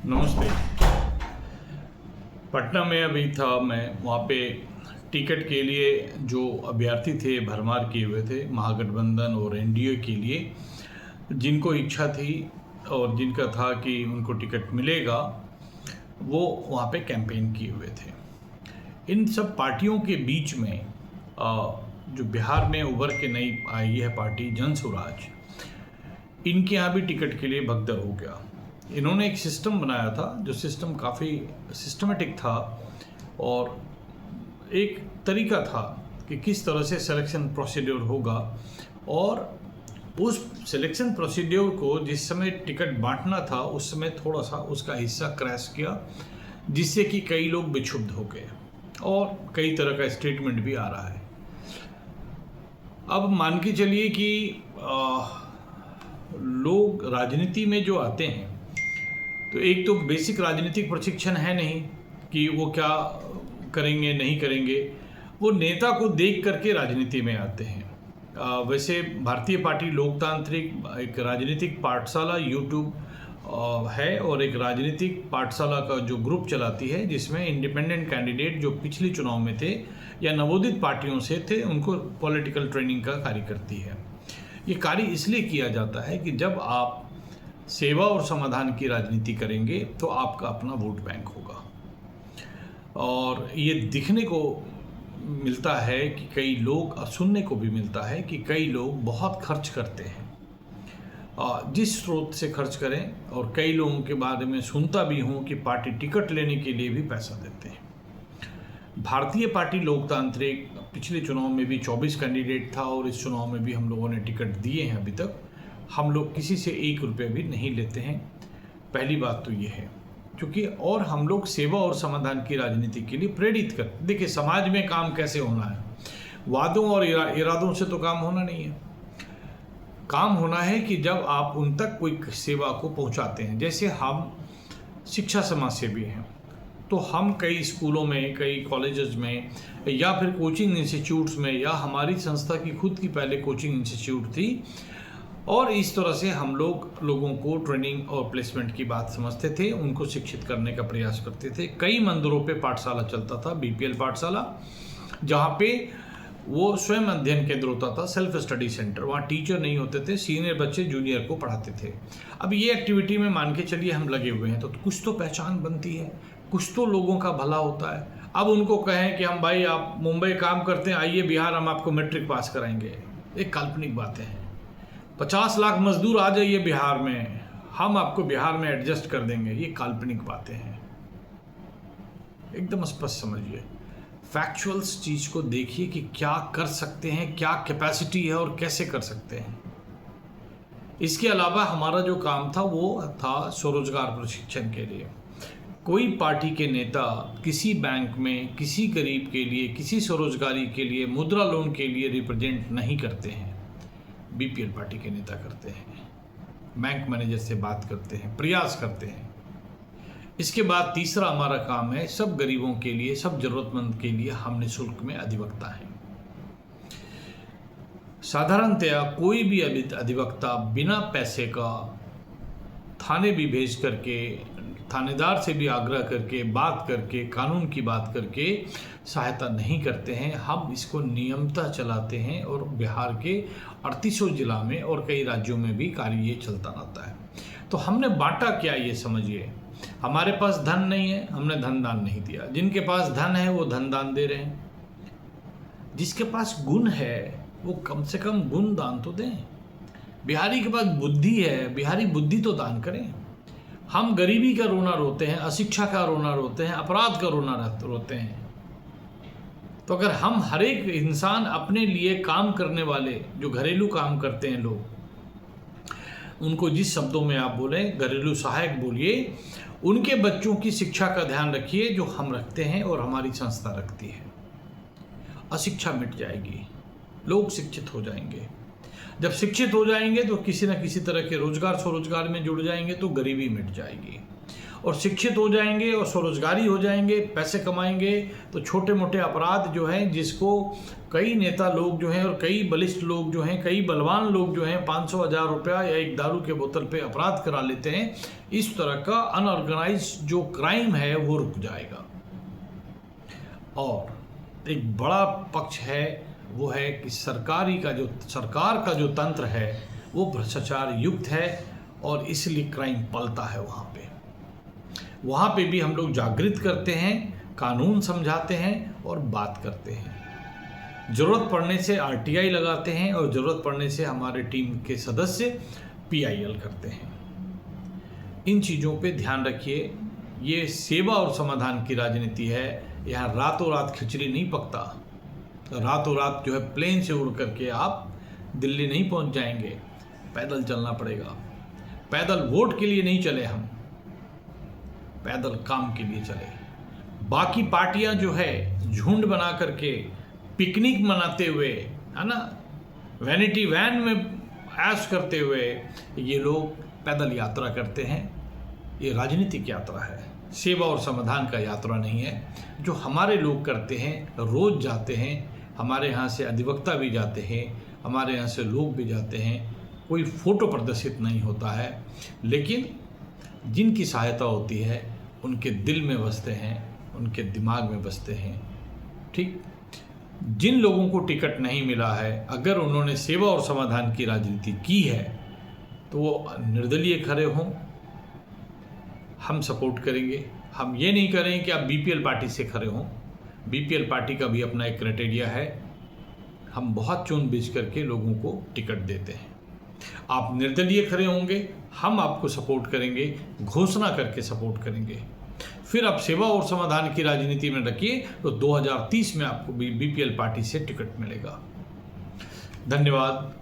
नमस्ते। पटना में अभी था मैं, वहाँ पे टिकट के लिए जो अभ्यर्थी थे भरमार किए हुए थे महागठबंधन और एनडीए के लिए, जिनको इच्छा थी और जिनका था कि उनको टिकट मिलेगा, वो वहाँ पे कैंपेन किए हुए थे। इन सब पार्टियों के बीच में जो बिहार में उभर के नई आई है पार्टी जनसुराज, इनके यहाँ भी टिकट के लिए भगदड़ हो गया। इन्होंने एक सिस्टम बनाया था जो सिस्टम काफ़ी सिस्टमेटिक था और एक तरीका था कि किस तरह से सिलेक्शन प्रोसीड्योर होगा, और उस सिलेक्शन प्रोसीड्योर को जिस समय टिकट बांटना था उस समय थोड़ा सा उसका हिस्सा क्रैश किया, जिससे कि कई लोग विक्षुब्ध हो गए और कई तरह का स्टेटमेंट भी आ रहा है। अब मान के चलिए कि लोग राजनीति में जो आते हैं तो एक तो बेसिक राजनीतिक प्रशिक्षण है नहीं कि वो क्या करेंगे नहीं करेंगे, वो नेता को देख करके राजनीति में आते हैं। वैसे भारतीय पार्टी लोकतांत्रिक एक राजनीतिक पाठशाला यूट्यूब है और एक राजनीतिक पाठशाला का जो ग्रुप चलाती है, जिसमें इंडिपेंडेंट कैंडिडेट जो पिछले चुनाव में थे या नवोदित पार्टियों से थे, उनको पॉलिटिकल ट्रेनिंग का कार्य करती है। ये कार्य इसलिए किया जाता है कि जब आप सेवा और समाधान की राजनीति करेंगे तो आपका अपना वोट बैंक होगा। और ये दिखने को मिलता है कि कई लोग, सुनने को भी मिलता है कि कई लोग बहुत खर्च करते हैं, जिस स्रोत से खर्च करें, और कई लोगों के बारे में सुनता भी हूँ कि पार्टी टिकट लेने के लिए भी पैसा देते हैं। भारतीय पार्टी लोकतांत्रिक पिछले चुनाव में भी 24 कैंडिडेट था और इस चुनाव में भी हम लोगों ने टिकट दिए हैं। अभी तक हम लोग किसी से 1 रुपये भी नहीं लेते हैं। पहली बात तो ये है, क्योंकि और हम लोग सेवा और समाधान की राजनीति के लिए प्रेरित कर। देखिए, समाज में काम कैसे होना है, वादों और इरादों से तो काम होना नहीं है। काम होना है कि जब आप उन तक कोई सेवा को पहुंचाते हैं। जैसे हम शिक्षा समाज सेवी हैं, तो हम कई स्कूलों में, कई कॉलेजेस में या फिर कोचिंग इंस्टीट्यूट्स में, या हमारी संस्था की खुद की पहले कोचिंग इंस्टीट्यूट थी, और इस तरह से हम लोगों को ट्रेनिंग और प्लेसमेंट की बात समझते थे, उनको शिक्षित करने का प्रयास करते थे। कई मंदिरों पे पाठशाला चलता था, बीपीएल पाठशाला, जहाँ पे वो स्वयं अध्ययन केंद्र होता था, सेल्फ स्टडी सेंटर। वहाँ टीचर नहीं होते थे, सीनियर बच्चे जूनियर को पढ़ाते थे। अब ये एक्टिविटी में मान के चलिए हम लगे हुए हैं, तो कुछ तो पहचान बनती है, कुछ तो लोगों का भला होता है। अब उनको कहें कि हम भाई आप मुंबई काम करते हैं, आइए बिहार, हम आपको मैट्रिक पास कराएंगे, एक काल्पनिक बातें हैं। 50 लाख मजदूर आ जाइए बिहार में, हम आपको बिहार में एडजस्ट कर देंगे, ये काल्पनिक बातें हैं। एकदम स्पष्ट समझिए, फैक्चुअल्स चीज़ को देखिए कि क्या कर सकते हैं, क्या कैपेसिटी है और कैसे कर सकते हैं। इसके अलावा हमारा जो काम था वो था स्वरोजगार प्रशिक्षण के लिए। कोई पार्टी के नेता किसी बैंक में किसी गरीब के लिए, किसी स्वरोजगारी के लिए, मुद्रा लोन के लिए रिप्रेजेंट नहीं करते हैं। बीपीएल पार्टी के नेता करते हैं, बैंक मैनेजर से बात करते हैं, प्रयास करते हैं। इसके बाद तीसरा हमारा काम है, सब गरीबों के लिए, सब जरूरतमंद के लिए हम निःशुल्क में अधिवक्ता हैं। साधारणतया कोई भी अधिवक्ता बिना पैसे का थाने भी भेज करके, थानेदार से भी आग्रह करके, बात करके, कानून की बात करके सहायता नहीं करते हैं। हम इसको नियमतः चलाते हैं और बिहार के 38 जिला में और कई राज्यों में भी कार्य ये चलता रहता है। तो हमने बांटा क्या, ये समझिए। हमारे पास धन नहीं है, हमने धन दान नहीं दिया। जिनके पास धन है वो धन दान दे रहे हैं। जिसके पास गुण है वो कम से कम गुण दान तो दें। बिहारी के पास बुद्धि है, बिहारी बुद्धि तो दान करें। हम गरीबी का रोना रोते हैं, अशिक्षा का रोना रोते हैं, अपराध का रोना रोते हैं। तो अगर हम हर एक इंसान अपने लिए काम करने वाले, जो घरेलू काम करते हैं लोग, उनको जिस शब्दों में आप बोले, घरेलू सहायक बोलिए, उनके बच्चों की शिक्षा का ध्यान रखिए, जो हम रखते हैं और हमारी संस्था रखती है। अशिक्षा मिट जाएगी, लोग शिक्षित हो जाएंगे। जब शिक्षित हो जाएंगे तो किसी न किसी तरह के रोजगार स्वरोजगार में जुड़ जाएंगे, तो गरीबी मिट जाएगी। और शिक्षित हो जाएंगे और स्वरोजगारी हो जाएंगे, पैसे कमाएंगे, तो छोटे मोटे अपराध जो हैं, जिसको कई नेता लोग जो हैं और कई बलिष्ठ लोग जो हैं, कई बलवान लोग जो हैं 500,000 रुपया या एक दारू के बोतल पे अपराध करा लेते हैं, इस तरह का अनऑर्गेनाइज जो क्राइम है वो रुक जाएगा। और एक बड़ा पक्ष है वो है कि सरकार का जो तंत्र है वो भ्रष्टाचार युक्त है, और इसलिए क्राइम पलता है। वहाँ पे भी हम लोग जागृत करते हैं, कानून समझाते हैं और बात करते हैं। ज़रूरत पड़ने से RTI लगाते हैं और ज़रूरत पड़ने से हमारे टीम के सदस्य PIL करते हैं। इन चीज़ों पे ध्यान रखिए। ये सेवा और समाधान की राजनीति है। यहाँ रातों रात खिचड़ी नहीं पकता। रातों रात जो है प्लेन से उड़ करके आप दिल्ली नहीं पहुँच जाएंगे। पैदल चलना पड़ेगा। पैदल वोट के लिए नहीं चले हम, पैदल काम के लिए चले। बाकी पार्टियां जो है झुंड बना करके पिकनिक मनाते हुए, है ना, वैनिटी वैन में ऐश करते हुए ये लोग पैदल यात्रा करते हैं। ये राजनीतिक यात्रा है, सेवा और समाधान का यात्रा नहीं है। जो हमारे लोग करते हैं, रोज जाते हैं, हमारे यहाँ से अधिवक्ता भी जाते हैं, हमारे यहाँ से लोग भी जाते हैं। कोई फोटो प्रदर्शित नहीं होता है, लेकिन जिनकी सहायता होती है उनके दिल में बसते हैं, उनके दिमाग में बसते हैं। ठीक, जिन लोगों को टिकट नहीं मिला है, अगर उन्होंने सेवा और समाधान की राजनीति की है तो वो निर्दलीय खड़े हों, हम सपोर्ट करेंगे। हम ये नहीं करें कि आप BPL पार्टी से खड़े हों। BPL पार्टी का भी अपना एक क्राइटेरिया है। हम बहुत चुन बीच करके लोगों को टिकट देते हैं। आप निर्दलीय खड़े होंगे, हम आपको सपोर्ट करेंगे, घोषणा करके सपोर्ट करेंगे। फिर आप सेवा और समाधान की राजनीति में रखिए तो 2030 में आपको BPL पार्टी से टिकट मिलेगा। धन्यवाद।